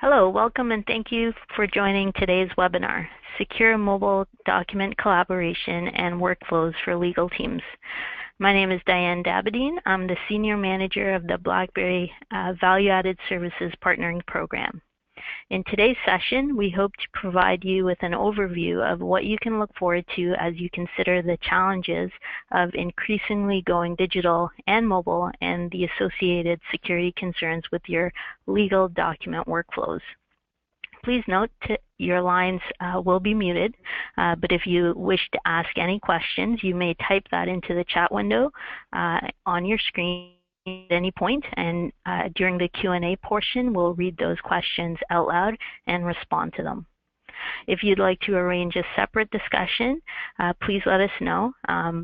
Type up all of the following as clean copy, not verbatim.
Hello, welcome and thank you for joining today's webinar, Secure Mobile Document Collaboration and Workflows for Legal Teams. My name is Diane Dabadine. I'm the Senior Manager of the BlackBerry Value-Added Services Partnering Program. In today's session, we hope to provide you with an overview of what you can look forward to as you consider the challenges of increasingly going digital and mobile and the associated security concerns with your legal document workflows. Please note your lines will be muted, but if you wish to ask any questions, you may type that into the chat window on your screen at any point, and during the Q&A portion, we'll read those questions out loud and respond to them. If you'd like to arrange a separate discussion, please let us know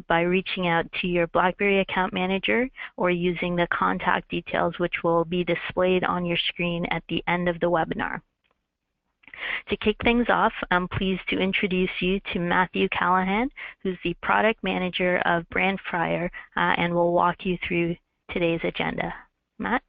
by reaching out to your BlackBerry account manager or using the contact details which will be displayed on your screen at the end of the webinar. To kick things off, I'm pleased to introduce you to Matthew Callahan, who's the Product Manager of Branchfire, and will walk you through today's agenda. Matt?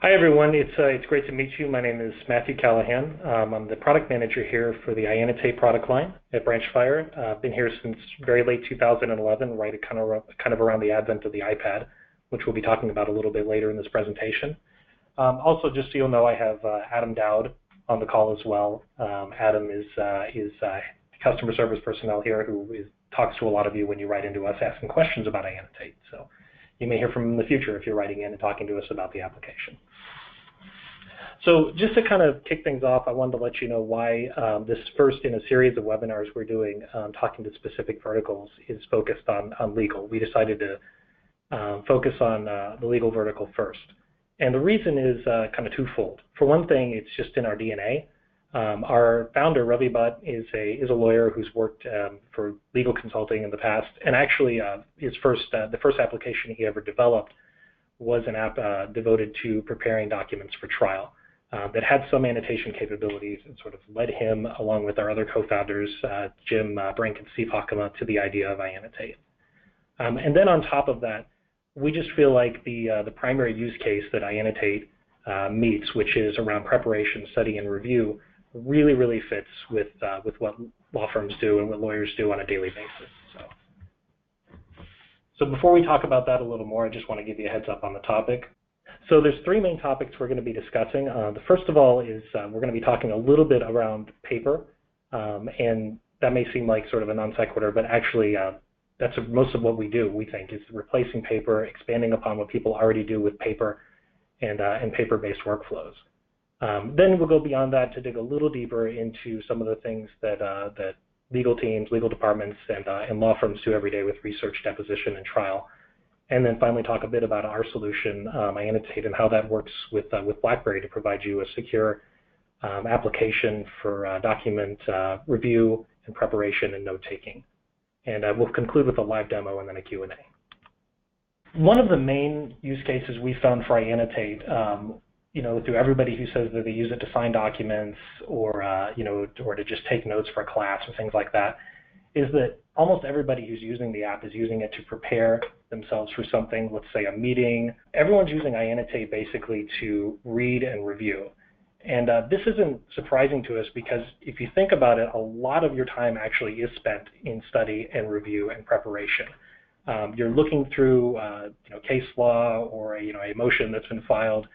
Hi everyone, it's great to meet you. My name is Matthew Callahan. I'm the product manager here for the iAnnotate product line at Branchfire. I've been here since very late 2011, right kind of around the advent of the iPad, which we'll be talking about a little bit later in this presentation. Also, just so you'll know, I have Adam Dowd on the call as well. Adam is customer service personnel here who talks to a lot of you when you write into us asking questions about iAnnotate. So you may hear from him in the future if you're writing in and talking to us about the application. So just to kind of kick things off, I wanted to let you know why this first in a series of webinars we're doing talking to specific verticals is focused on legal. We decided to focus on the legal vertical first. And the reason is kind of twofold. For one thing, it's just in our DNA. Our founder, Ravi Bhatt, is a lawyer who's worked for legal consulting in the past, and actually the first application he ever developed was an app devoted to preparing documents for trial that had some annotation capabilities and sort of led him, along with our other co-founders, Jim Brink and Steve Hockema, to the idea of iAnnotate. And then on top of that, we just feel like the primary use case that iAnnotate meets, which is around preparation, study, and review, really fits with what law firms do and what lawyers do on a daily basis. So before we talk about that a little more, I just want to give you a heads up on the topic. So there's three main topics we're going to be discussing. The first of all is we're going to be talking a little bit around paper, and that may seem like sort of a non sequitur, but actually that's most of what we do, we think, is replacing paper, expanding upon what people already do with paper and paper-based workflows. Then we'll go beyond that to dig a little deeper into some of the things that legal teams, legal departments, and law firms do every day with research, deposition, and trial. And then finally talk a bit about our solution, iAnnotate, and how that works with BlackBerry to provide you a secure application for document review and preparation and note-taking. And we'll conclude with a live demo and then a Q&A. One of the main use cases we found for iAnnotate, through everybody who says that they use it to sign documents or to just take notes for a class or things like that, is that almost everybody who's using the app is using it to prepare themselves for something, let's say a meeting. Everyone's using iAnnotate basically to read and review. And this isn't surprising to us because if you think about it, a lot of your time actually is spent in study and review and preparation. You're looking through case law or a motion that's been filed.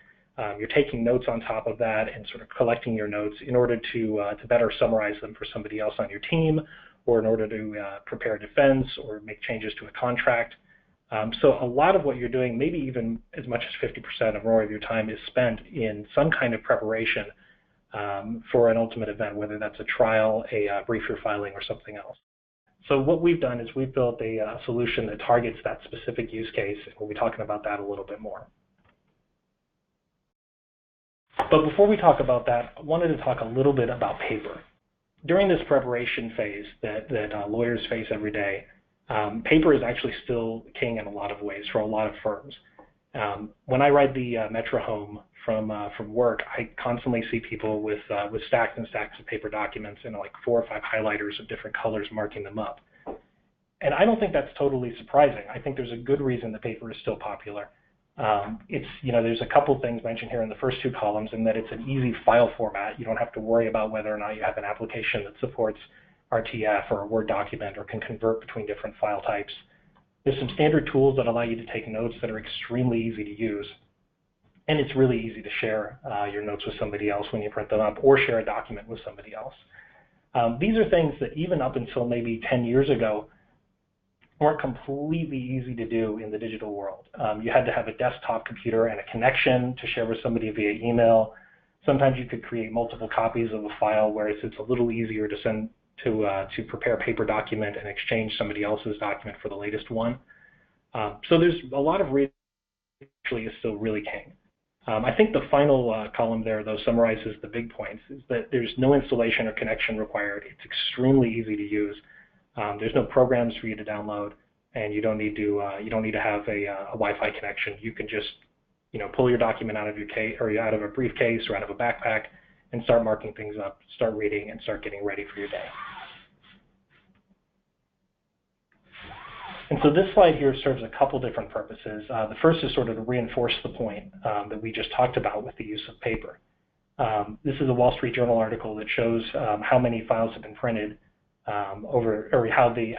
You're taking notes on top of that and sort of collecting your notes in order to better summarize them for somebody else on your team, or in order to prepare a defense or make changes to a contract. So a lot of what you're doing, maybe even as much as 50% or more of your time, is spent in some kind of preparation for an ultimate event, whether that's a trial, a brief you're filing, or something else. So what we've done is we've built a solution that targets that specific use case, and we'll be talking about that a little bit more. But before we talk about that, I wanted to talk a little bit about paper. During this preparation phase that lawyers face every day, paper is actually still king in a lot of ways for a lot of firms. When I ride the Metro home from work, I constantly see people with stacks and stacks of paper documents and like 4 or 5 highlighters of different colors marking them up. And I don't think that's totally surprising. I think there's a good reason that paper is still popular. There's a couple things mentioned here in the first two columns, in that it's an easy file format. You don't have to worry about whether or not you have an application that supports RTF or a Word document or can convert between different file types. There's some standard tools that allow you to take notes that are extremely easy to use. And it's really easy to share your notes with somebody else when you print them up, or share a document with somebody else. These are things that even up until maybe 10 years ago weren't completely easy to do in the digital world. You had to have a desktop computer and a connection to share with somebody via email. Sometimes you could create multiple copies of a file, whereas it's a little easier to send to prepare a paper document and exchange somebody else's document for the latest one. So there's a lot of reason actually is still really king. I think the final column there, though, summarizes the big points, is that there's no installation or connection required. It's extremely easy to use. There's no programs for you to download, and you don't need to have a Wi-Fi connection. You can just pull your document out of your case, or out of a briefcase or out of a backpack, and start marking things up, start reading, and start getting ready for your day. And so this slide here serves a couple different purposes. The first is sort of to reinforce the point that we just talked about with the use of paper. This is a Wall Street Journal article that shows how many files have been printed how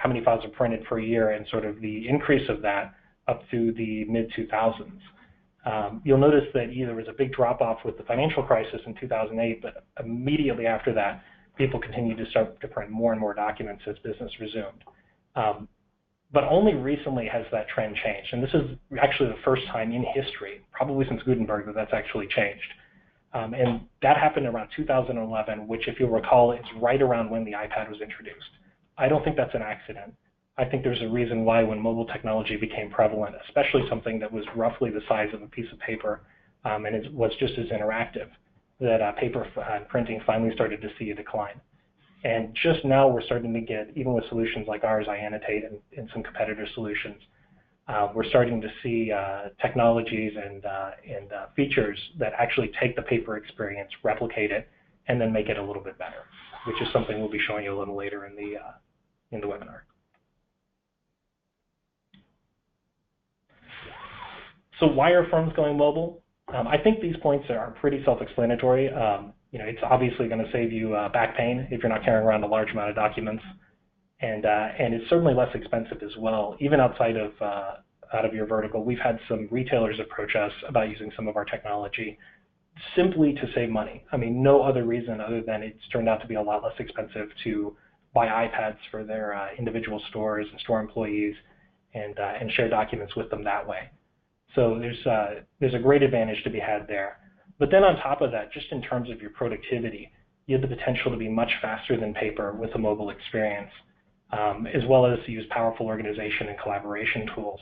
many files are printed per year, and sort of the increase of that up through the mid-2000s. You'll notice that there was a big drop-off with the financial crisis in 2008, but immediately after that, people continued to start to print more and more documents as business resumed. But only recently has that trend changed, and this is actually the first time in history, probably since Gutenberg, that that's actually changed. And that happened around 2011, which, if you'll recall, is right around when the iPad was introduced. I don't think that's an accident. I think there's a reason why, when mobile technology became prevalent, especially something that was roughly the size of a piece of paper and it was just as interactive, that paper and printing finally started to see a decline. And just now we're starting to get, even with solutions like ours, iAnnotate, and some competitor solutions, we're starting to see technologies and features that actually take the paper experience, replicate it, and then make it a little bit better, which is something we'll be showing you a little later in the webinar. So why are firms going mobile? I think these points are pretty self-explanatory. It's obviously going to save you back pain if you're not carrying around a large amount of documents, and it's certainly less expensive as well. Even outside of your vertical, we've had some retailers approach us about using some of our technology simply to save money. I mean, no other reason other than it's turned out to be a lot less expensive to buy iPads for their individual stores and store employees, and share documents with them that way. So there's a great advantage to be had there. But then on top of that, just in terms of your productivity, you have the potential to be much faster than paper with a mobile experience, as well as to use powerful organization and collaboration tools,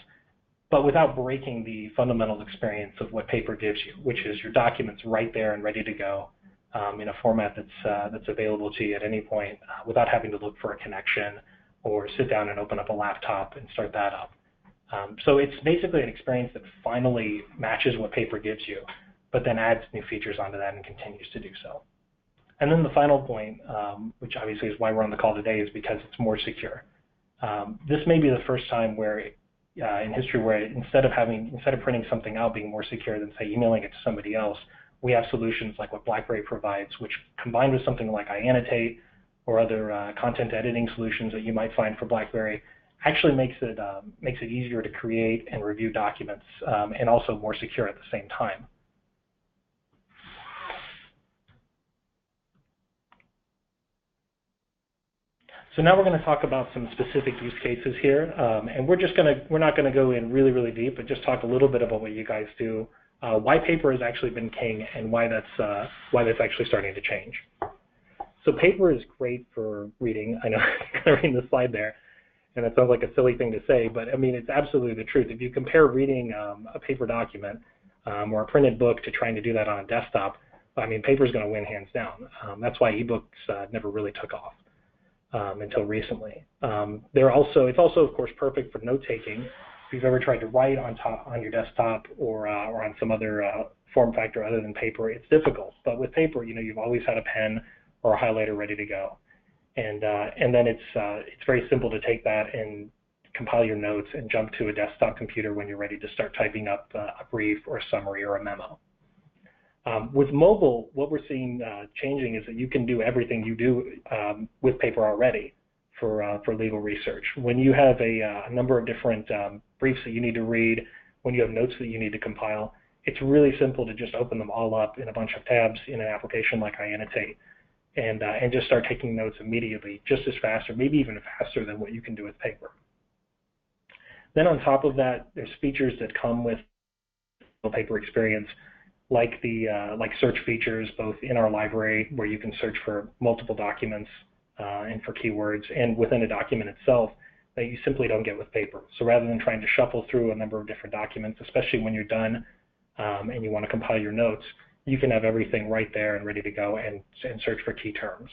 but without breaking the fundamental experience of what paper gives you, which is your documents right there and ready to go in a format that's available to you at any point without having to look for a connection or sit down and open up a laptop and start that up. So it's basically an experience that finally matches what paper gives you, but then adds new features onto that and continues to do so. And then the final point, which obviously is why we're on the call today, is because it's more secure. This may be the first time where in history where instead of printing something out being more secure than, say, emailing it to somebody else, we have solutions like what BlackBerry provides, which, combined with something like iAnnotate or other content editing solutions that you might find for BlackBerry, actually makes it easier to create and review documents, and also more secure at the same time. So now we're going to talk about some specific use cases here, and we're not going to go in really, really deep, but just talk a little bit about what you guys do, why paper has actually been king, and why that's actually starting to change. So paper is great for reading. I know I'm kind of reading the slide there, and it sounds like a silly thing to say, but I mean, it's absolutely the truth. If you compare reading a paper document or a printed book to trying to do that on a desktop, I mean, paper is going to win hands down. That's why ebooks never really took off until recently. It's also, of course, perfect for note-taking. If you've ever tried to write on your desktop or on some other form factor other than paper, it's difficult. But with paper, you've always had a pen or a highlighter ready to go. And then it's very simple to take that and compile your notes, and jump to a desktop computer when you're ready to start typing up a brief or a summary or a memo. With mobile, what we're seeing changing is that you can do everything you do with paper already for legal research. When you have a number of different briefs that you need to read, when you have notes that you need to compile, it's really simple to just open them all up in a bunch of tabs in an application like iAnnotate and just start taking notes immediately, just as fast or maybe even faster than what you can do with paper. Then on top of that, there's features that come with the paper experience, like search features, both in our library where you can search for multiple documents and for keywords, and within a document itself that you simply don't get with paper. So rather than trying to shuffle through a number of different documents, especially when you're done and you want to compile your notes, you can have everything right there and ready to go and search for key terms.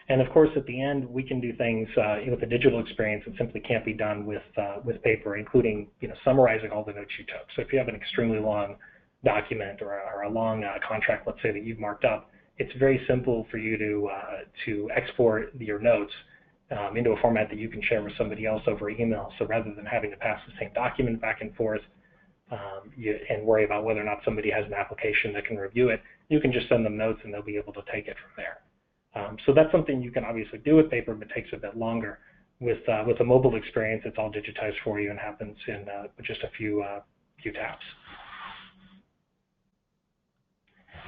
And of course, at the end, we can do things with a digital experience that simply can't be done with paper, including summarizing all the notes you took. So if you have an extremely long document or a long contract, let's say, that you've marked up, it's very simple for you to export your notes into a format that you can share with somebody else over email. So rather than having to pass the same document back and forth and worry about whether or not somebody has an application that can review it, you can just send them notes and they'll be able to take it from there. So that's something you can obviously do with paper, but takes a bit longer. With a mobile experience, it's all digitized for you and happens in just a few taps.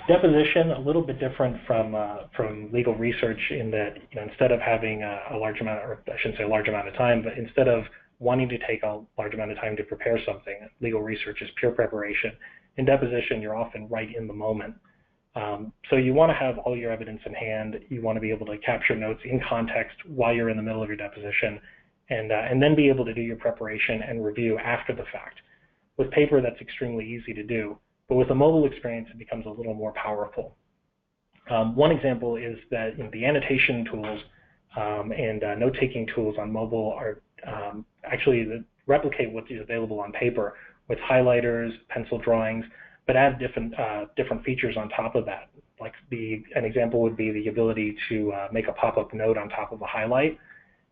Deposition, a little bit different from legal research in that instead of having a large amount, or I shouldn't say a large amount of time, but instead of wanting to take a large amount of time to prepare something, legal research is pure preparation. In deposition, you're often right in the moment. So you want to have all your evidence in hand. You want to be able to capture notes in context while you're in the middle of your deposition, and then be able to do your preparation and review after the fact. With paper, that's extremely easy to do, but with a mobile experience, it becomes a little more powerful. One example is that the annotation tools and note-taking tools on mobile are actually replicate what is available on paper with highlighters, pencil drawings, but add different features on top of that. Like an example would be the ability to make a pop-up note on top of a highlight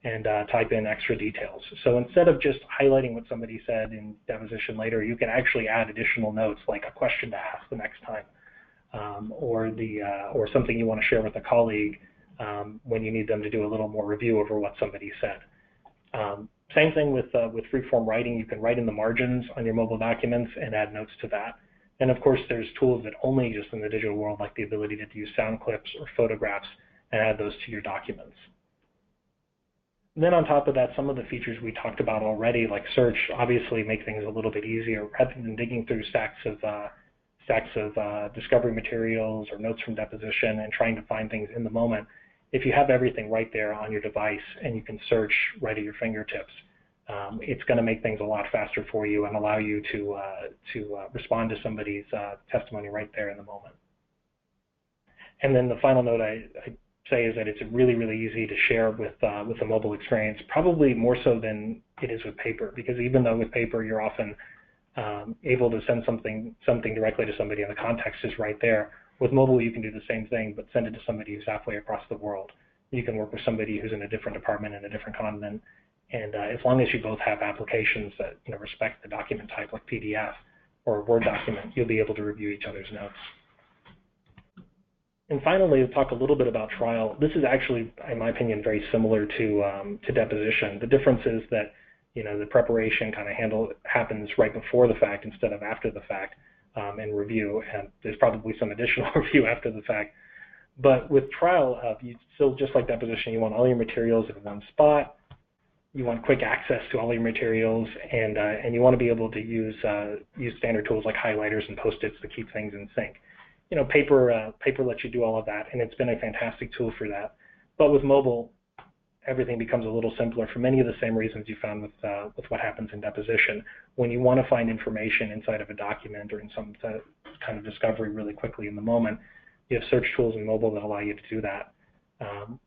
and type in extra details. So instead of just highlighting what somebody said in deposition later, you can actually add additional notes, like a question to ask the next time, or something you want to share with a colleague when you need them to do a little more review over what somebody said. Same thing with free-form writing. You can write in the margins on your mobile documents and add notes to that. And of course, there's tools that only exist in the digital world, like the ability to use sound clips or photographs and add those to your documents. And then on top of that, some of the features we talked about already, like search, obviously make things a little bit easier. Rather than digging through stacks of discovery materials or notes from deposition and trying to find things in the moment, if you have everything right there on your device and you can search right at your fingertips, it's going to make things a lot faster for you and allow you to respond to somebody's testimony right there in the moment. And then the final note I say is that it's really, really easy to share with a mobile experience, probably more so than it is with paper, because even though with paper you're often able to send something directly to somebody and the context is right there, with mobile you can do the same thing but send it to somebody who's halfway across the world. You can work with somebody who's in a different department in a different continent, and as long as you both have applications that respect the document type, like PDF or a Word document, you'll be able to review each other's notes. And finally, to talk a little bit about trial. This is actually, in my opinion, very similar to deposition. The difference is that the preparation kind of happens right before the fact instead of after the fact, and review. And there's probably some additional review after the fact. But with trial, you still, just like deposition, you want all your materials in one spot. You want quick access to all your materials, and you want to be able to use standard tools like highlighters and Post-its to keep things in sync. Paper lets you do all of that, and it's been a fantastic tool for that. But with mobile, everything becomes a little simpler for many of the same reasons you found with what happens in deposition. When you want to find information inside of a document or in some kind of discovery really quickly in the moment, you have search tools in mobile that allow you to do that.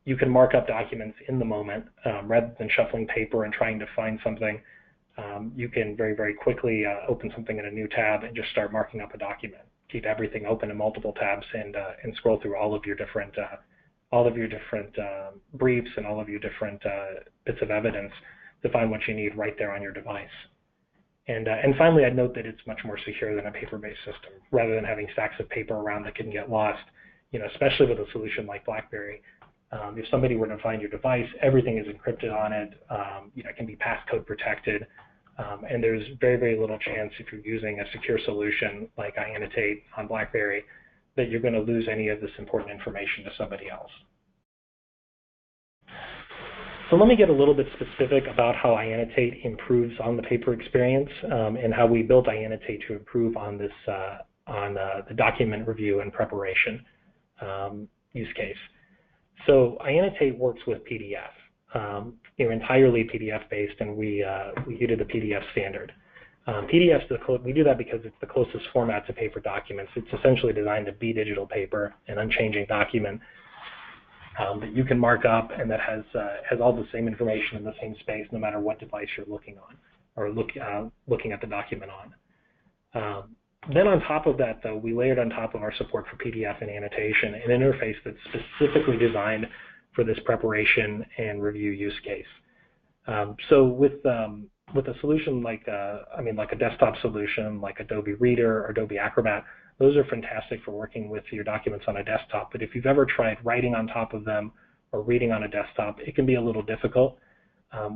You can mark up documents in the moment rather than shuffling paper and trying to find something. You can very, very quickly open something in a new tab and just start marking up a document. Keep everything open in multiple tabs and scroll through all of your different briefs and all of your different bits of evidence to find what you need right there on your device. And finally, I'd note that it's much more secure than a paper-based system. Rather than having stacks of paper around that can get lost, especially with a solution like BlackBerry, if somebody were to find your device, everything is encrypted on it. It can be passcode protected, and there's very, very little chance if you're using a secure solution like iAnnotate on BlackBerry that you're going to lose any of this important information to somebody else. So let me get a little bit specific about how iAnnotate improves on the paper experience and how we built iAnnotate to improve on this the document review and preparation use case. So iAnnotate works with PDF. Entirely PDF based, and we did the PDF standard. We do that because it's the closest format to paper documents. It's essentially designed to be digital paper, an unchanging document that you can mark up and that has all the same information in the same space no matter what device you're looking on or looking at the document on. Then on top of that, though, we layered on top of our support for PDF and annotation an interface that's specifically designed for this preparation and review use case. So with a solution like a desktop solution like Adobe Reader or Adobe Acrobat, those are fantastic for working with your documents on a desktop. But if you've ever tried writing on top of them or reading on a desktop, it can be a little difficult.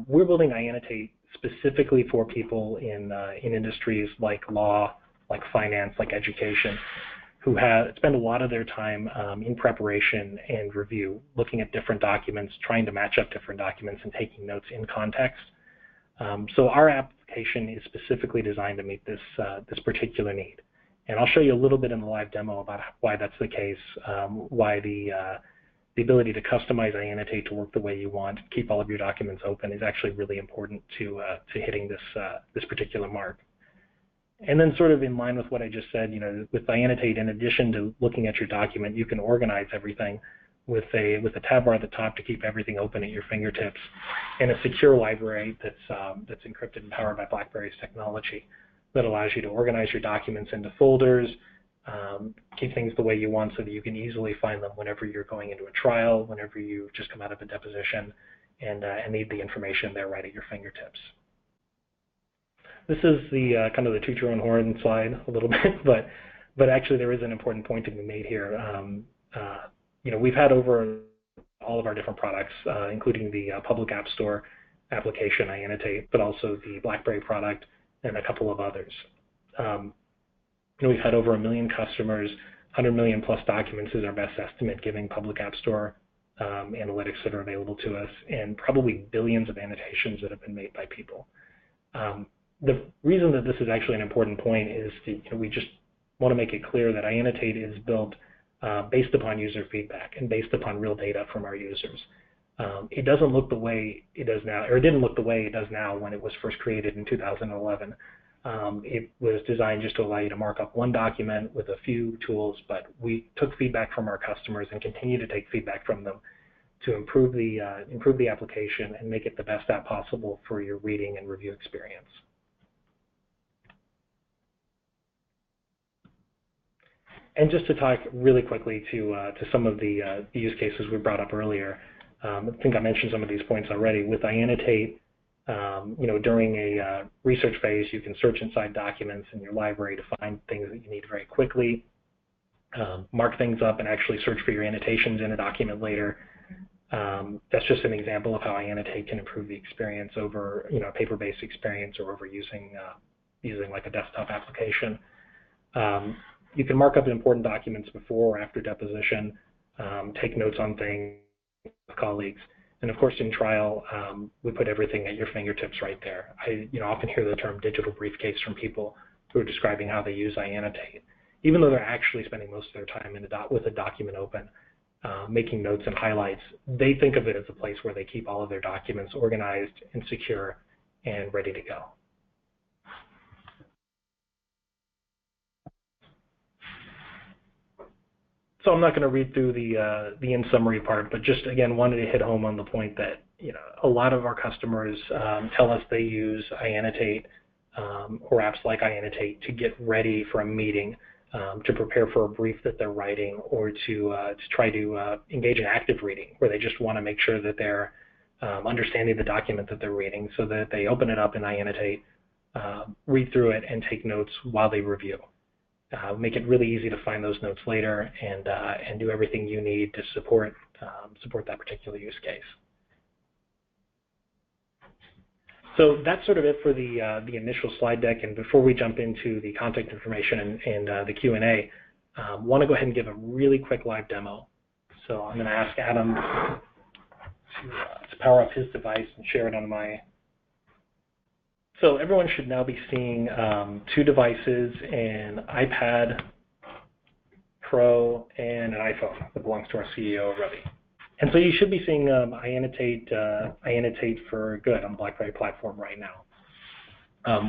We're building iAnnotate specifically for people in industries like law, like finance, like education, who spend a lot of their time in preparation and review, looking at different documents, trying to match up different documents and taking notes in context. So our application is specifically designed to meet this particular need. And I'll show you a little bit in the live demo about why that's the case, why the ability to customize iAnnotate to work the way you want, keep all of your documents open, is actually really important to hitting this particular mark. And then sort of in line with what I just said, with iAnnotate, in addition to looking at your document, you can organize everything with a tab bar at the top to keep everything open at your fingertips, and a secure library that's encrypted and powered by BlackBerry's technology that allows you to organize your documents into folders, keep things the way you want so that you can easily find them whenever you're going into a trial, whenever you've just come out of a deposition, and need the information there right at your fingertips. This is the kind of the toot your own horn slide a little bit, but actually there is an important point to be made here. We've had over all of our different products, including the public app store application iAnnotate, but also the BlackBerry product and a couple of others. We've had over 1 million customers, 100 million plus documents is our best estimate, giving public app store analytics that are available to us, and probably billions of annotations that have been made by people. The reason that this is actually an important point is we just want to make it clear that iAnnotate is built based upon user feedback and based upon real data from our users. It doesn't look the way it does now, or it didn't look the way it does now when it was first created in 2011. It was designed just to allow you to mark up one document with a few tools, but we took feedback from our customers and continue to take feedback from them to improve the application and make it the best app possible for your reading and review experience. And just to talk really quickly to some of the use cases we brought up earlier, I think I mentioned some of these points already. With iAnnotate, during a research phase, you can search inside documents in your library to find things that you need very quickly, mark things up, and actually search for your annotations in a document later. That's just an example of how iAnnotate can improve the experience over a paper-based experience or over using like a desktop application. You can mark up important documents before or after deposition, take notes on things with colleagues, and of course in trial, we put everything at your fingertips right there. I often hear the term digital briefcase from people who are describing how they use iAnnotate. Even though they're actually spending most of their time with a document open, making notes and highlights, they think of it as a place where they keep all of their documents organized and secure and ready to go. So I'm not going to read through the in summary part, but just again wanted to hit home on the point that a lot of our customers tell us they use iAnnotate or apps like iAnnotate to get ready for a meeting, to prepare for a brief that they're writing, or to try to engage in active reading, where they just want to make sure that they're understanding the document that they're reading so that they open it up in iAnnotate, read through it, and take notes while they review. Make it really easy to find those notes later and do everything you need to support that particular use case. So that's sort of it for the initial slide deck. And before we jump into the contact information and the Q&A, want to go ahead and give a really quick live demo. So I'm going to ask Adam to power up his device and share it on my. So everyone should now be seeing 2 devices, an iPad Pro and an iPhone that belongs to our CEO, Ravi. And so you should be seeing iAnnotate for Good on the BlackBerry platform right now.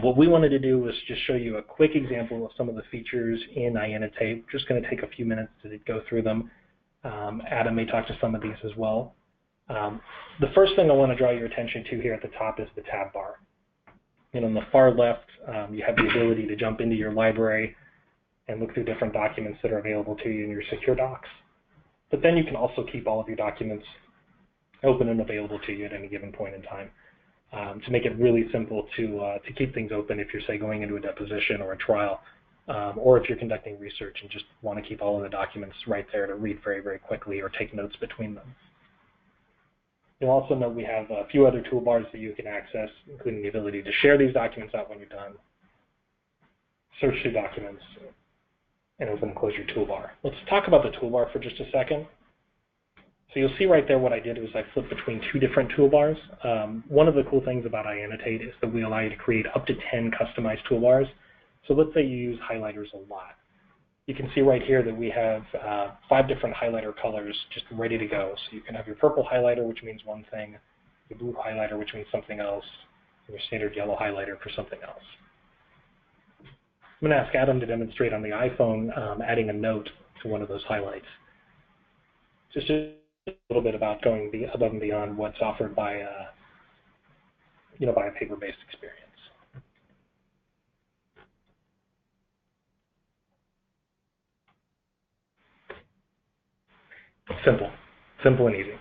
What we wanted to do was just show you a quick example of some of the features in iAnnotate. We're just going to take a few minutes to go through them. Adam may talk to some of these as well. The first thing I want to draw your attention to here at the top is the tab bar. And on the far left, you have the ability to jump into your library and look through different documents that are available to you in your secure docs. But then you can also keep all of your documents open and available to you at any given point in time to make it really simple to keep things open if you're, say, going into a deposition or a trial, or if you're conducting research and just want to keep all of the documents right there to read very, very quickly or take notes between them. You'll also note we have a few other toolbars that you can access, including the ability to share these documents out when you're done, search through documents, and open and close your toolbar. Let's talk about the toolbar for just a second. So you'll see right there what I did was I flipped between 2 different toolbars. One of the cool things about iAnnotate is that we allow you to create up to 10 customized toolbars. So let's say you use highlighters a lot. You can see right here that we have 5 different highlighter colors just ready to go. So you can have your purple highlighter, which means one thing, your blue highlighter, which means something else, and your standard yellow highlighter for something else. I'm going to ask Adam to demonstrate on the iPhone adding a note to one of those highlights. Just a little bit about going above and beyond what's offered by by a paper-based experience. Simple and easy.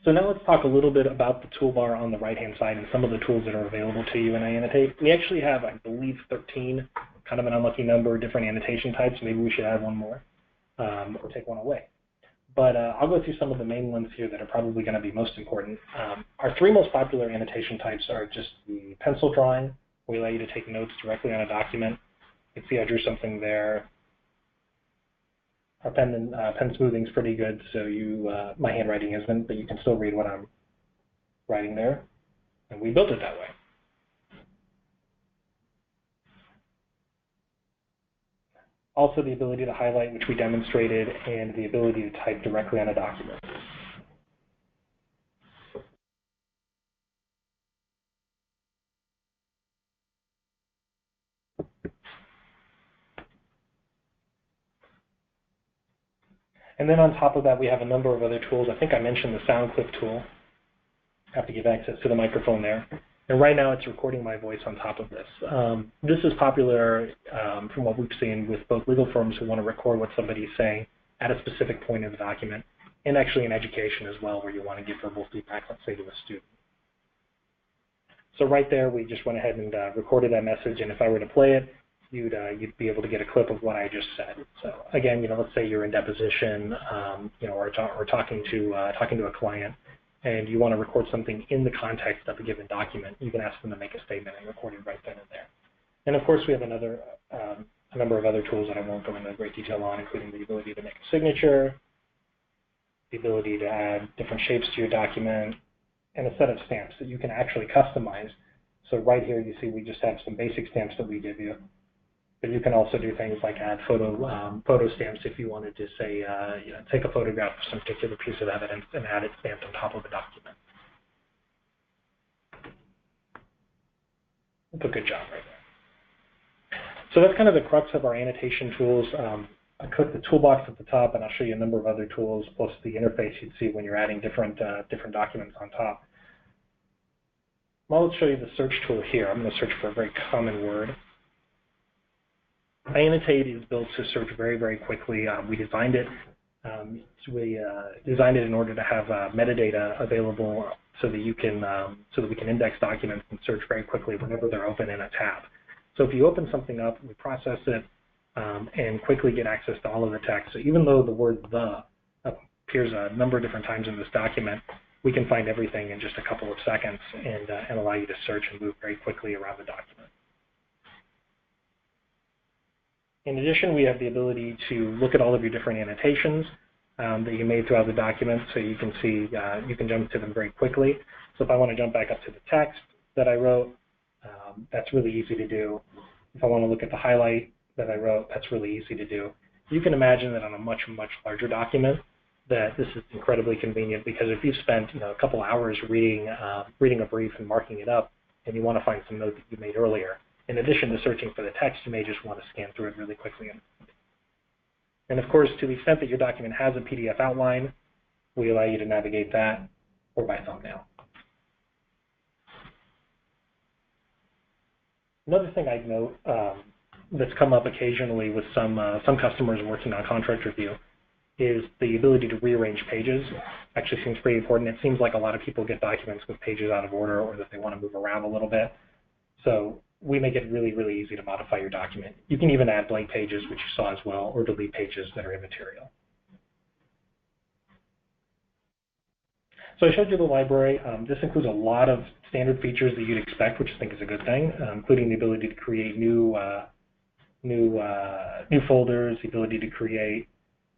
So now let's talk a little bit about the toolbar on the right-hand side and some of the tools that are available to you in iAnnotate. We actually have, I believe, 13, kind of an unlucky number, different annotation types. Maybe we should add one more or take one away. But I'll go through some of the main ones here that are probably going to be most important. Our 3 most popular annotation types are just the pencil drawing. We allow you to take notes directly on a document. You can see I drew something there. Our pen smoothing is pretty good, so my handwriting isn't, but you can still read what I'm writing there. And we built it that way. Also the ability to highlight, which we demonstrated, and the ability to type directly on a document. And then on top of that, we have a number of other tools. I think I mentioned the sound clip tool. I have to give access to the microphone there. And right now it's recording my voice on top of this. This is popular from what we've seen with both legal firms who want to record what somebody's saying at a specific point in the document, and actually in education as well, where you want to give verbal feedback, let's say, to a student. So right there, we just went ahead and recorded that message, and if I were to play it, you'd be able to get a clip of what I just said. So again, let's say you're in deposition, or talking to a client, and you want to record something in the context of a given document. You can ask them to make a statement and record it right then and there. And of course, we have a number of other tools that I won't go into great detail on, including the ability to make a signature, the ability to add different shapes to your document, and a set of stamps that you can actually customize. So right here, you see we just have some basic stamps that we give you. But you can also do things like add photo stamps if you wanted to, say, take a photograph of some particular piece of evidence and add it stamped on top of a document. That's a good job right there. So that's kind of the crux of our annotation tools. I clicked the toolbox at the top, and I'll show you a number of other tools, plus the interface you'd see when you're adding different documents on top. Well, let's show you the search tool here. I'm going to search for a very common word. iAnnotate is built to search very, very quickly. We designed it So we designed it in order to have metadata available so that you can so that we can index documents and search very quickly whenever they're open in a tab. So if you open something up, we process it and quickly get access to all of the text. So even though the word "the" appears a number of different times in this document, we can find everything in just a couple of seconds and allow you to search and move very quickly around the document. In addition, we have the ability to look at all of your different annotations that you made throughout the document, so you can see, you can jump to them very quickly. So if I want to jump back up to the text that I wrote, that's really easy to do. If I want to look at the highlight that I wrote, that's really easy to do. You can imagine that on a much, much larger document, that this is incredibly convenient, because if you've spent a couple hours reading a brief and marking it up, and you want to find some note that you made earlier, in addition to searching for the text, you may just want to scan through it really quickly. And of course, to the extent that your document has a PDF outline, we allow you to navigate that or by thumbnail. Another thing I'd note that's come up occasionally with some customers working on contract review is the ability to rearrange pages. Actually seems pretty important. It seems like a lot of people get documents with pages out of order, or that they want to move around a little bit. So we make it really, really easy to modify your document. You can even add blank pages, which you saw as well, or delete pages that are immaterial. So I showed you the library. This includes a lot of standard features that you'd expect, which I think is a good thing, including the ability to create new folders, the ability to create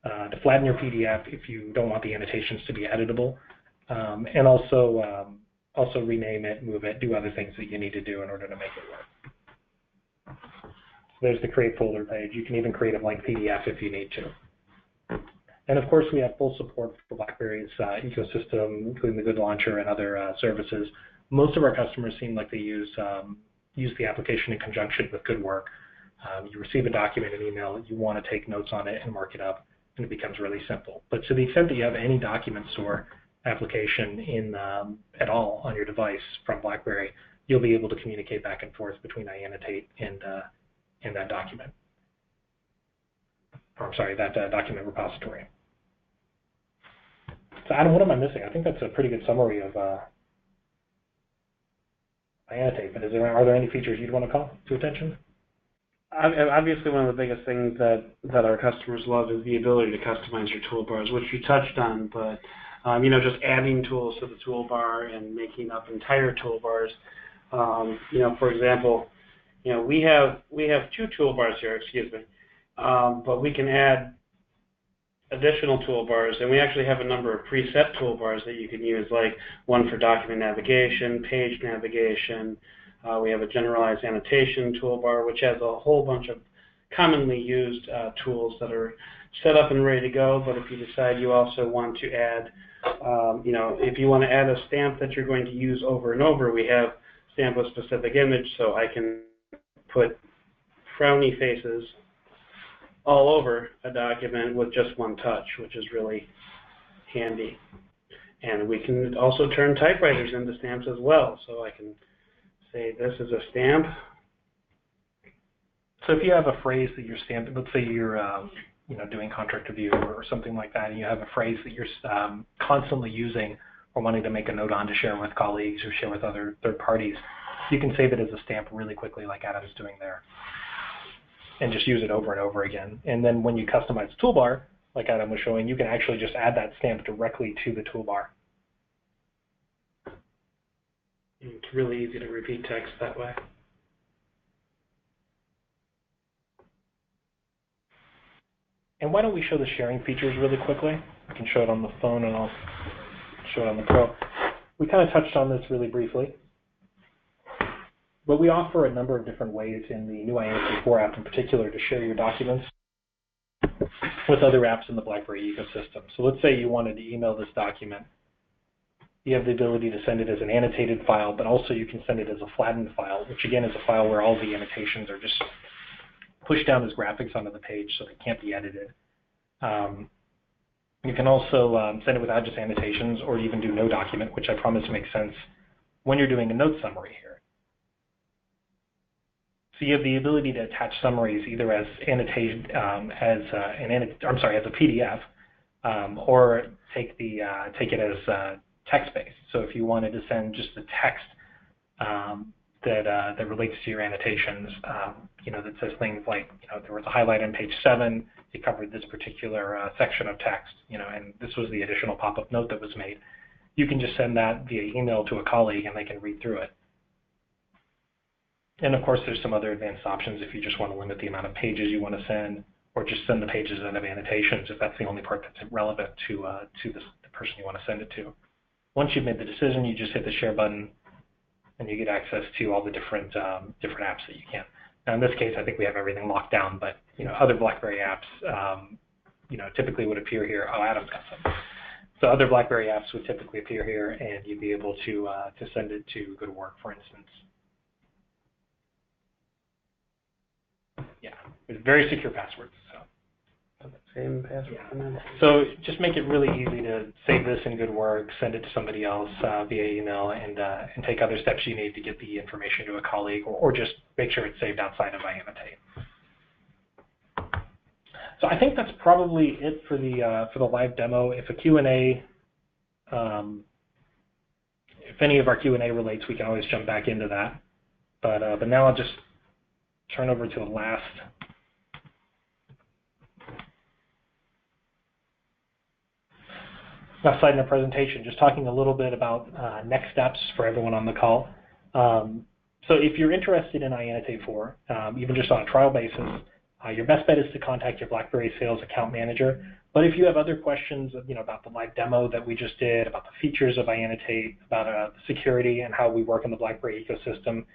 to flatten your PDF if you don't want the annotations to be editable, and also rename it, move it, do other things that you need to do in order to make it work. There's the create folder page. You can even create a blank PDF if you need to. And of course, we have full support for BlackBerry's ecosystem, including the Good Launcher and other services. Most of our customers seem like they use the application in conjunction with Good Work. You receive a document, an email, you want to take notes on it and mark it up, and it becomes really simple. But to the extent that you have any document store application at all on your device from BlackBerry, you'll be able to communicate back and forth between iAnnotate and that document. Or I'm sorry, that document repository. So Adam, what am I missing? I think that's a pretty good summary of iAnnotate, but are there any features you'd want to call to attention? Obviously, one of the biggest things that our customers love is the ability to customize your toolbars, which you touched on, but just adding tools to the toolbar and making up entire toolbars. For example, we have two toolbars here, excuse me, but we can add additional toolbars, and we actually have a number of preset toolbars that you can use, like one for document navigation, page navigation. We have a generalized annotation toolbar, which has a whole bunch of commonly used tools that are set up and ready to go. But if you decide you also want to add, if you want to add a stamp that you're going to use over and over, we have stamp with specific image, so I can put frowny faces all over a document with just one touch, which is really handy. And we can also turn typewriters into stamps as well, so I can say this is a stamp. So if you have a phrase that you're stamping, let's say you're doing contract review or something like that, and you have a phrase that you're constantly using or wanting to make a note on to share with colleagues or share with other third parties, you can save it as a stamp really quickly, like Adam's doing there, and just use it over and over again. And then when you customize the toolbar, like Adam was showing, you can actually just add that stamp directly to the toolbar. It's really easy to repeat text that way. And why don't we show the sharing features really quickly? I can show it on the phone and I'll show it on the Pro. We kind of touched on this really briefly, but we offer a number of different ways in the new iAnnotate 4 app in particular to share your documents with other apps in the BlackBerry ecosystem. So let's say you wanted to email this document. You have the ability to send it as an annotated file, but also you can send it as a flattened file, which again is a file where all the annotations are just pushed down as graphics onto the page so they can't be edited. You can also send it without just annotations, or even do no document, which I promise makes sense when you're doing a note summary here. So you have the ability to attach summaries either as annotated as a PDF, or take it as text-based. So if you wanted to send just the text that relates to your annotations, that says things like, there was a highlight on page 7, it covered this particular section of text, and this was the additional pop-up note that was made. You can just send that via email to a colleague and they can read through it. And of course, there's some other advanced options if you just want to limit the amount of pages you want to send, or just send the pages out of annotations if that's the only part that's relevant to the person you want to send it to. Once you've made the decision, you just hit the share button, and you get access to all the different apps that you can. Now, in this case, I think we have everything locked down, but other BlackBerry apps, typically would appear here. Oh, Adam's got some. So other BlackBerry apps would typically appear here, and you'd be able to send it to go to work, for instance. Yeah, with very secure passwords. Same password. Yeah. So just make it really easy to save this in good work, send it to somebody else via email, and take other steps you need to get the information to a colleague, or just make sure it's saved outside of iAnnotate. So I think that's probably it for the live demo. If a Q&A, if any of our Q&A relates, we can always jump back into that. But now I'll just turn over to the last slide in the presentation, just talking a little bit about next steps for everyone on the call. So if you're interested in iAnnotate 4, even just on a trial basis, your best bet is to contact your BlackBerry sales account manager. But if you have other questions, about the live demo that we just did, about the features of iAnnotate, about security and how we work in the BlackBerry ecosystem,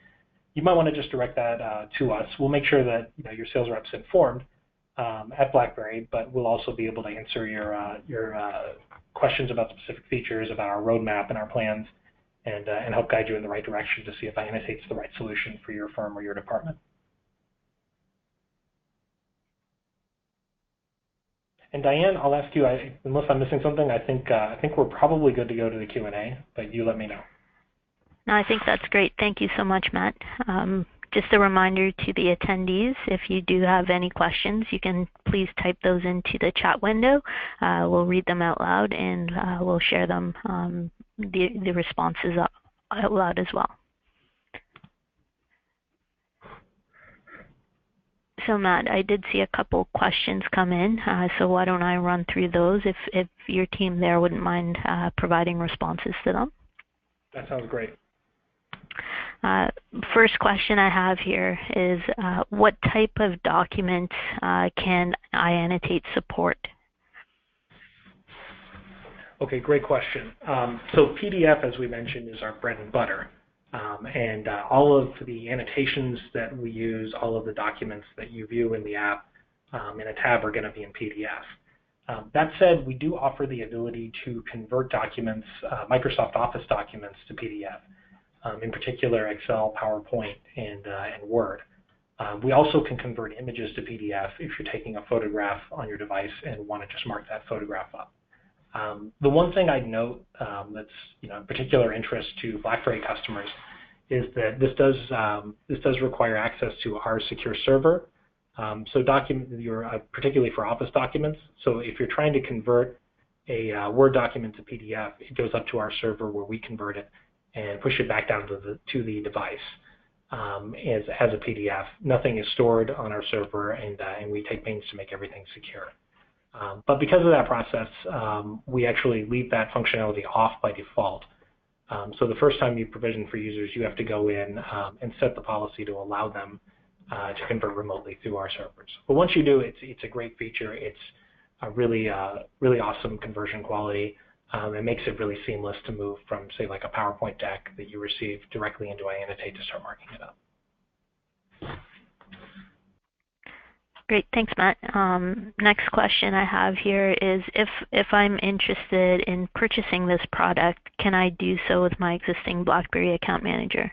you might want to just direct that to us. We'll make sure that your sales rep's informed at BlackBerry, but we'll also be able to answer your questions about specific features, about our roadmap and our plans, and help guide you in the right direction to see if iAnnotate's the right solution for your firm or your department. And Diane, I'll ask you, unless I'm missing something, I think we're probably good to go to the Q&A, but you let me know. No, I think that's great. Thank you so much, Matt. Just a reminder to the attendees, if you do have any questions, you can please type those into the chat window. We'll read them out loud, and we'll share them, the responses out loud as well. So Matt, I did see a couple questions come in, so why don't I run through those if your team there wouldn't mind providing responses to them. That sounds great. First question I have here is, what type of documents can iAnnotate support? Okay, great question. So PDF, as we mentioned, is our bread and butter. And all of the annotations that we use, all of the documents that you view in the app in a tab are going to be in PDF. That said, we do offer the ability to convert documents, Microsoft Office documents, to PDF. In particular, Excel, PowerPoint, and Word. We also can convert images to PDF if you're taking a photograph on your device and want to just mark that photograph up. The one thing I'd note that's of particular interest to BlackBerry customers is that this does require access to our secure server. So particularly for Office documents. So if you're trying to convert a Word document to PDF, it goes up to our server where we convert it and push it back down to the device as a PDF. Nothing is stored on our server, and we take pains to make everything secure. But because of that process, we actually leave that functionality off by default. So the first time you provision for users, you have to go in and set the policy to allow them to convert remotely through our servers. But once you do, it's a great feature. It's a really awesome conversion quality. It makes it really seamless to move from, say, like a PowerPoint deck that you receive directly into iAnnotate to start marking it up. Great, thanks, Matt. Next question I have here is, if I'm interested in purchasing this product, can I do so with my existing BlackBerry account manager?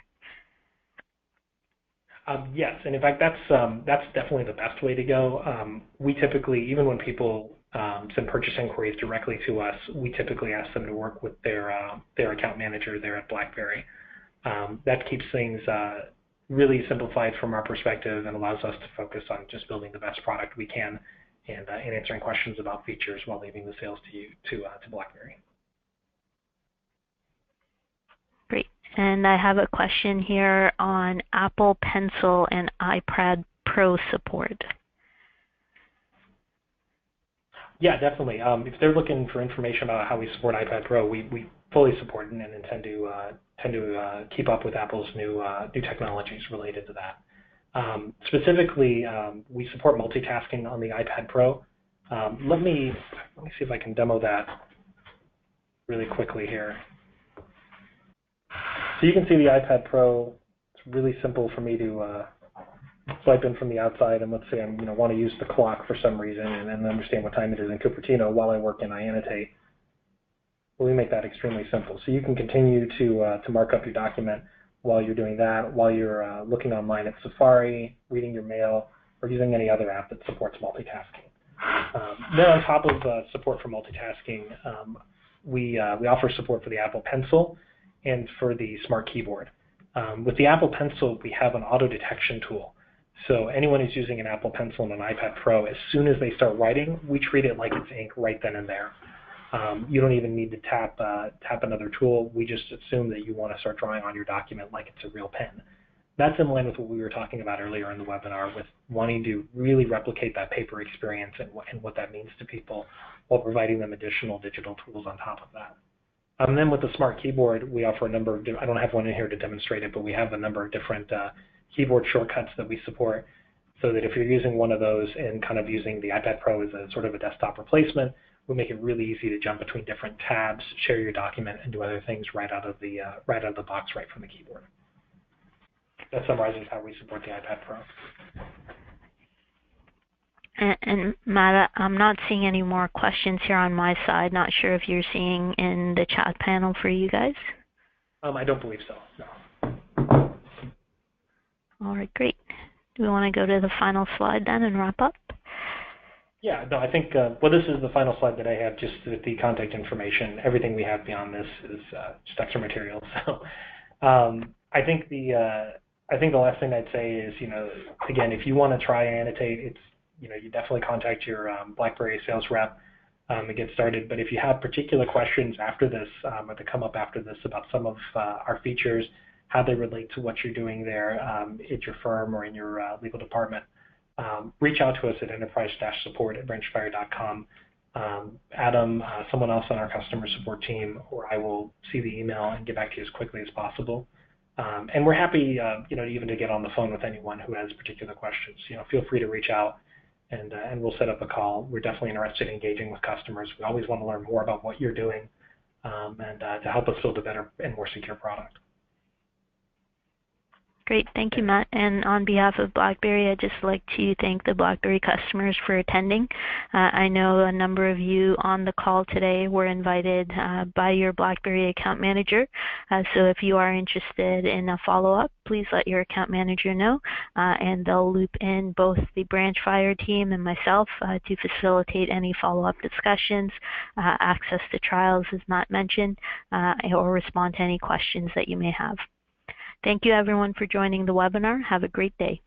Yes, and in fact, that's definitely the best way to go. We typically, even when people send purchase inquiries directly to us, we typically ask them to work with their account manager there at BlackBerry. That keeps things really simplified from our perspective and allows us to focus on just building the best product we can and answering questions about features while leaving the sales to BlackBerry. Great. And I have a question here on Apple Pencil and iPad Pro support. Yeah, definitely. If they're looking for information about how we support iPad Pro, we fully support and intend to keep up with Apple's new technologies related to that. Specifically, we support multitasking on the iPad Pro. Let me see if I can demo that really quickly here. So you can see the iPad Pro. It's really simple for me to swipe in from the outside, and let's say I want to use the clock for some reason and understand what time it is in Cupertino while I work in iAnnotate. Well, we make that extremely simple. So you can continue to mark up your document while you're doing that, while you're looking online at Safari, reading your mail, or using any other app that supports multitasking. Then on top of support for multitasking, we offer support for the Apple Pencil and for the Smart Keyboard. With the Apple Pencil, we have an auto detection tool. So anyone who's using an Apple Pencil and an iPad Pro, as soon as they start writing, we treat it like it's ink right then and there. You don't even need to tap another tool. We just assume that you want to start drawing on your document like it's a real pen. That's in line with what we were talking about earlier in the webinar, with wanting to really replicate that paper experience and what that means to people, while providing them additional digital tools on top of that. And then with the Smart Keyboard, we offer a number of, I don't have one in here to demonstrate it, but we have a number of different keyboard shortcuts that we support, so that if you're using one of those and kind of using the iPad Pro as a sort of a desktop replacement, we make it really easy to jump between different tabs, share your document, and do other things right out of the box, right from the keyboard. That summarizes how we support the iPad Pro. And Matt, I'm not seeing any more questions here on my side. Not sure if you're seeing in the chat panel for you guys. I don't believe so, no. All right, great. Do we want to go to the final slide then and wrap up? Yeah, no, I think, well, this is the final slide that I have, just with the contact information. Everything we have beyond this is just extra material. So I think the last thing I'd say is, again, if you want to try iAnnotate, it's, you definitely contact your BlackBerry sales rep and get started. But if you have particular questions after this, or that come up after this about some of our features, how they relate to what you're doing there at your firm or in your legal department, reach out to us at enterprise-support@branchfire.com. Adam, someone else on our customer support team, or I will see the email and get back to you as quickly as possible. And we're happy, even to get on the phone with anyone who has particular questions. Feel free to reach out, and we'll set up a call. We're definitely interested in engaging with customers. We always want to learn more about what you're doing, and to help us build a better and more secure product. Great, thank you, Matt. And on behalf of BlackBerry, I'd just like to thank the BlackBerry customers for attending. I know a number of you on the call today were invited by your BlackBerry account manager. So if you are interested in a follow-up, please let your account manager know, and they'll loop in both the Branchfire team and myself to facilitate any follow-up discussions, access to trials as Matt mentioned, or respond to any questions that you may have. Thank you, everyone, for joining the webinar. Have a great day.